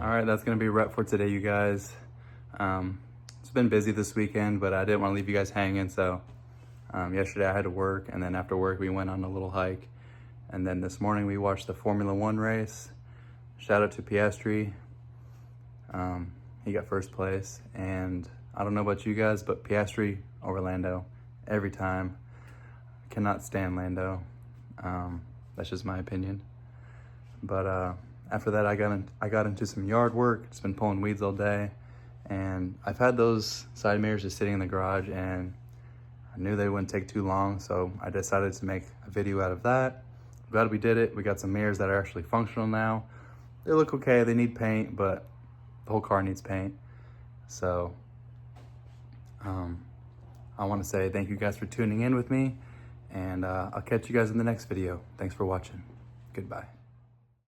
All right, that's gonna be a wrap for today, you guys. It's been busy this weekend, but I didn't want to leave you guys hanging. So yesterday I had to work, and then after work we went on a little hike, and then this morning we watched the Formula One race. Shout out to Piastri. He got first place, and I don't know about you guys, but Piastri over Lando every time. I cannot stand Lando. That's just my opinion. But after that, I got into some yard work. Just been pulling weeds all day, and I've had those side mirrors just sitting in the garage, and I knew they wouldn't take too long, so I decided to make a video out of that. I'm glad we did it. We got some mirrors that are actually functional now. They look okay. They need paint, but the whole car needs paint. So I want to say thank you guys for tuning in with me, and I'll catch you guys in the next video. Thanks for watching. Goodbye.